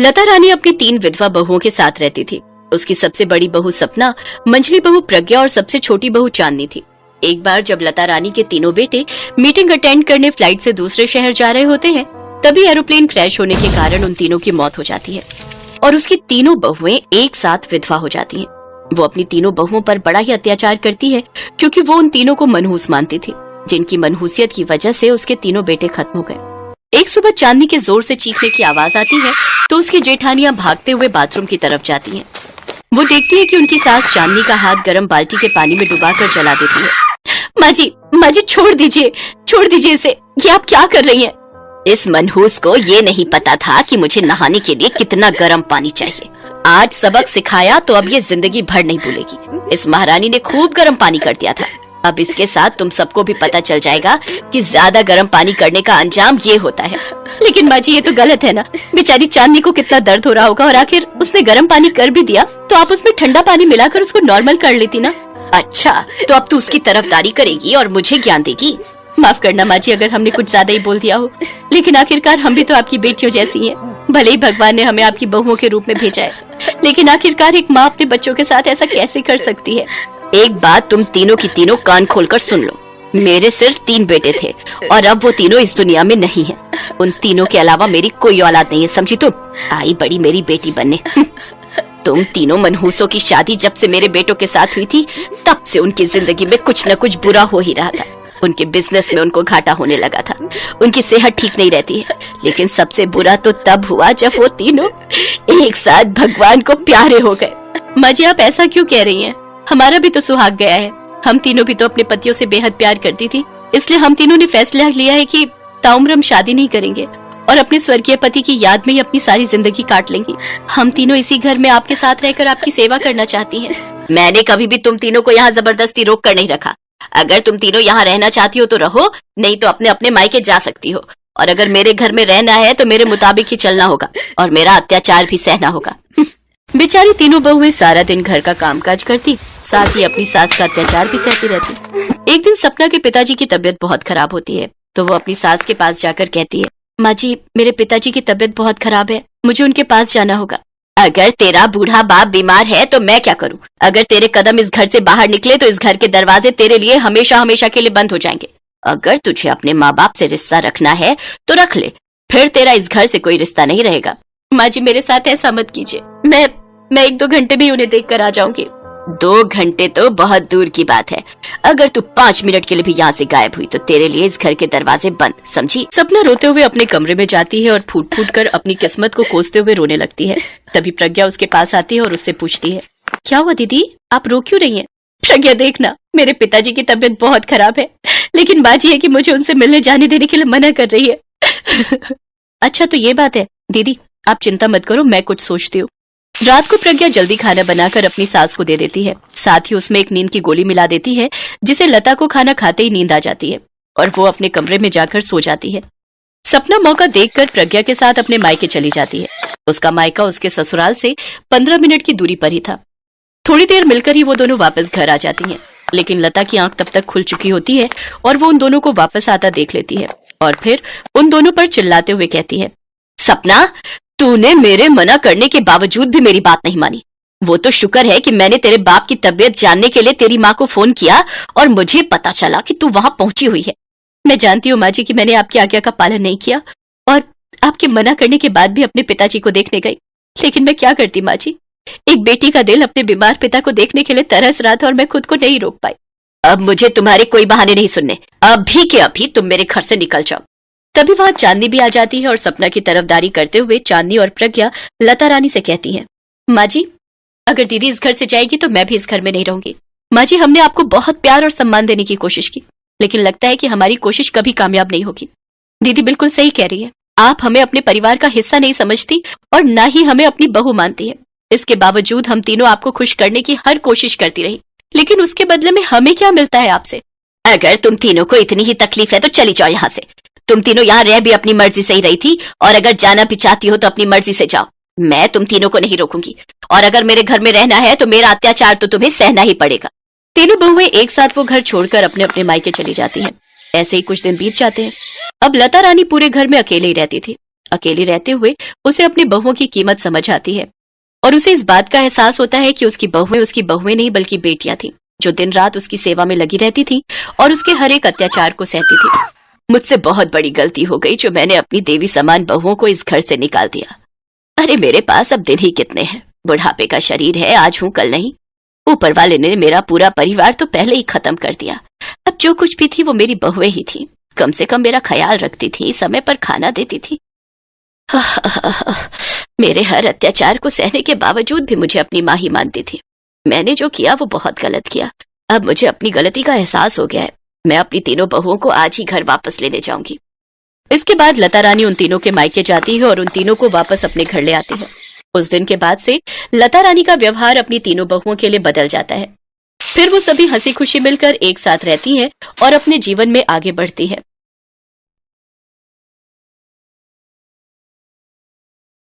लता रानी अपनी 3 विधवा बहुओं के साथ रहती थी। उसकी सबसे बड़ी बहू सपना, मंझली बहू प्रज्ञा और सबसे छोटी बहू चांदनी थी। एक बार जब लता रानी के तीनों बेटे मीटिंग अटेंड करने फ्लाइट से दूसरे शहर जा रहे होते हैं, तभी एरोप्लेन क्रैश होने के कारण उन तीनों की मौत हो जाती है और उसकी तीनों बहुएं एक साथ विधवा हो जाती हैं। वो अपनी तीनों बहुओं पर बड़ा ही अत्याचार करती है क्योंकि वो उन तीनों को मनहूस मानती थी, जिनकी मनहूसियत की वजह से उसके तीनों बेटे खत्म हो गए। एक सुबह चांदनी के जोर से चीखने की आवाज आती है तो उसकी जेठानियां भागते हुए बाथरूम की तरफ जाती हैं। वो देखती है कि उनकी सास चांदनी का हाथ गर्म बाल्टी के पानी में डुबाकर जला देती है। माँ जी छोड़ दीजिए इसे, ये आप क्या कर रही हैं? इस मनहूस को ये नहीं पता था कि मुझे नहाने के लिए कितना गर्म पानी चाहिए। आज सबक सिखाया तो अब ये जिंदगी भर नहीं भूलेगी। इस महारानी ने खूब गर्म पानी कर दिया था। अब इसके साथ तुम सबको भी पता चल जाएगा कि ज्यादा गर्म पानी करने का अंजाम ये होता है। लेकिन माँ जी ये तो गलत है ना, बेचारी चांदनी को कितना दर्द हो रहा होगा और आखिर उसने गर्म पानी कर भी दिया तो आप उसमें ठंडा पानी मिलाकर उसको नॉर्मल कर लेती ना। अच्छा, तो अब तू उसकी तरफदारी करेगी और मुझे ज्ञान देगी। माफ करना माँ जी अगर हमने कुछ ज्यादा ही बोल दिया हो, लेकिन आखिरकार हम भी तो आपकी बेटियों जैसी हैं। भले ही भगवान ने हमें आपकी बहुओं के रूप में भेजा है, लेकिन आखिरकार एक माँ अपने बच्चों के साथ ऐसा कैसे कर सकती है? एक बात तुम तीनों की तीनों कान खोलकर सुन लो। मेरे सिर्फ 3 बेटे थे और अब वो तीनों इस दुनिया में नहीं हैं। उन तीनों के अलावा मेरी कोई औलाद नहीं है, समझी तुम? आई बड़ी मेरी बेटी बनने। तुम तीनों मनहूसों की शादी जब से मेरे बेटों के साथ हुई थी, तब से उनकी जिंदगी में कुछ न कुछ बुरा हो ही रहा था। उनके बिजनेस में उनको घाटा होने लगा था, उनकी सेहत ठीक नहीं रहती है। लेकिन सबसे बुरा तो तब हुआ जब वो तीनों एक साथ भगवान को प्यारे हो गए। माँ जी आप ऐसा क्यों कह रही हैं? हमारा भी तो सुहाग गया है। हम तीनों भी तो अपने पतियों से बेहद प्यार करती थी, इसलिए हम तीनों ने फैसला लिया है कि ताउम्र हम शादी नहीं करेंगे और अपने स्वर्गीय पति की याद में ही अपनी सारी जिंदगी काट लेंगे। हम तीनों इसी घर में आपके साथ रहकर आपकी सेवा करना चाहती हैं। मैंने कभी भी तुम तीनों को यहाँ जबरदस्ती रोक कर नहीं रखा। अगर तुम तीनों यहाँ रहना चाहती हो तो रहो, नहीं तो अपने अपने मायके जा सकती हो। और अगर मेरे घर में रहना है तो मेरे मुताबिक ही चलना होगा और मेरा अत्याचार भी सहना होगा। बेचारी तीनों बहुएं सारा दिन घर का कामकाज करती, साथ ही अपनी सास का अत्याचार भी सहती रहती। एक दिन सपना के पिताजी की तबीयत बहुत खराब होती है तो वो अपनी सास के पास जाकर कहती है, माँ जी मेरे पिताजी की तबीयत बहुत खराब है, मुझे उनके पास जाना होगा। अगर तेरा बूढ़ा बाप बीमार है तो मैं क्या करूं? अगर तेरे कदम इस घर से बाहर निकले तो इस घर के दरवाजे तेरे लिए हमेशा हमेशा के लिए बंद हो जाएंगे। अगर तुझे अपने माँ बाप से रिश्ता रखना है तो रख ले, फिर तेरा इस घर से कोई रिश्ता नहीं रहेगा। माँ जी मेरे साथ ऐसा मत कीजिए, मैं 1-2 घंटे में उन्हें देख कर आ जाऊंगी। 2 घंटे तो बहुत दूर की बात है। अगर तू 5 मिनट के लिए भी यहाँ से गायब हुई तो तेरे लिए इस घर के दरवाजे बंद, समझी? सपना रोते हुए अपने कमरे में जाती है और फूट फूट कर अपनी किस्मत को कोसते हुए रोने लगती है। तभी प्रज्ञा उसके पास आती है और उससे पूछती है, क्या हुआ दीदी, आप रो क्यों रही हैं? प्रज्ञा देखना, मेरे पिताजी की तबीयत बहुत खराब है, लेकिन बात यह है कि मुझे उनसे मिलने जाने देने के लिए मना कर रही है। अच्छा तो ये बात है दीदी, आप चिंता मत करो, मैं कुछ सोचती हूँ। रात को प्रज्ञा जल्दी खाना बनाकर अपनी सास को दे देती है, साथ ही उसमें एक नींद की गोली मिला देती है, जिसे लता को खाना खाते ही नींद आ जाती है और वो अपने कमरे में जाकर सो जाती है। सपना मौका देखकर प्रज्ञा के साथ अपने मायके चली जाती है। उसका मायका उसके ससुराल से 15 मिनट की दूरी पर ही था। थोड़ी देर मिलकर ही वो दोनों वापस घर आ जाती हैं, लेकिन लता की आंख तब तक खुल चुकी होती है और वो उन दोनों को वापस आता देख लेती है और फिर उन दोनों पर चिल्लाते हुए कहती है, सपना तूने मेरे मना करने के बावजूद भी मेरी बात नहीं मानी। वो तो शुक्र है कि मैंने तेरे बाप की तबीयत जानने के लिए तेरी माँ को फोन किया और मुझे पता चला कि तू वहां पहुंची हुई है। मैं जानती हूँ माँ जी कि मैंने आपकी आज्ञा का पालन नहीं किया और आपके मना करने के बाद भी अपने पिताजी को देखने गई, लेकिन मैं क्या करती माँ जी, एक बेटी का दिल अपने बीमार पिता को देखने के लिए तरस रहा था और मैं खुद को नहीं रोक पाई। अब मुझे तुम्हारे कोई बहाने नहीं सुनने, अभी के अभी तुम मेरे घर से निकल जाओ। तभी वहां चांदनी भी आ जाती है और सपना की तरफदारी करते हुए चांदनी और प्रज्ञा लता रानी से कहती हैं, माँ जी अगर दीदी इस घर से जाएगी तो मैं भी इस घर में नहीं रहूंगी। माँ जी हमने आपको बहुत प्यार और सम्मान देने की कोशिश की, लेकिन लगता है कि हमारी कोशिश कभी कामयाब नहीं होगी। दीदी बिल्कुल सही कह रही है, आप हमें अपने परिवार का हिस्सा नहीं समझती और न ही हमें अपनी बहू मानती है। इसके बावजूद हम तीनों आपको खुश करने की हर कोशिश करती रही, लेकिन उसके बदले में हमें क्या मिलता है आपसे? अगर तुम तीनों को इतनी ही तकलीफ है तो चली जाओ यहाँ से। तुम तीनों यहाँ रह भी अपनी मर्जी से ही रही थी और अगर जाना भी चाहती हो तो अपनी मर्जी से जाओ, मैं तुम तीनों को नहीं रोकूंगी। और अगर मेरे घर में रहना है तो मेरा अत्याचार तो तुम्हें सहना ही पड़ेगा। तीनों बहुएं एक साथ वो घर छोड़कर अपने अपने मायके चली जाती हैं। ऐसे ही कुछ दिन बीत जाते हैं। अब लता रानी पूरे घर में अकेले ही रहती थी। अकेले रहते हुए उसे अपनी बहुओं की कीमत समझ आती है और उसे इस बात का एहसास होता है कि उसकी बहुएं नहीं बल्कि बेटियां थीं, जो दिन रात उसकी सेवा में लगी रहती थीं और उसके हर एक अत्याचार को सहती थी। मुझसे बहुत बड़ी गलती हो गई जो मैंने अपनी देवी समान बहुओं को इस घर से निकाल दिया। अरे मेरे पास अब दिन ही कितने हैं, बुढ़ापे का शरीर है, आज हूं कल नहीं। ऊपर वाले ने मेरा पूरा परिवार तो पहले ही खत्म कर दिया। अब जो कुछ भी थी वो मेरी बहुएं ही थी। कम से कम मेरा ख्याल रखती थी, समय पर खाना देती थी। मेरे हर अत्याचार को सहने के बावजूद भी मुझे अपनी माँ ही मानती थी। मैंने जो किया वो बहुत गलत किया। अब मुझे अपनी गलती का एहसास हो गया है। मैं अपनी तीनों बहुओं को आज ही घर वापस लेने जाऊंगी। इसके बाद लता रानी उन तीनों के मायके जाती है और उन तीनों को वापस अपने घर ले आती है। उस दिन के बाद से लता रानी का व्यवहार अपनी तीनों बहुओं के लिए बदल जाता है। फिर वो सभी हंसी खुशी मिलकर एक साथ रहती हैं और अपने जीवन में आगे बढ़ती हैं।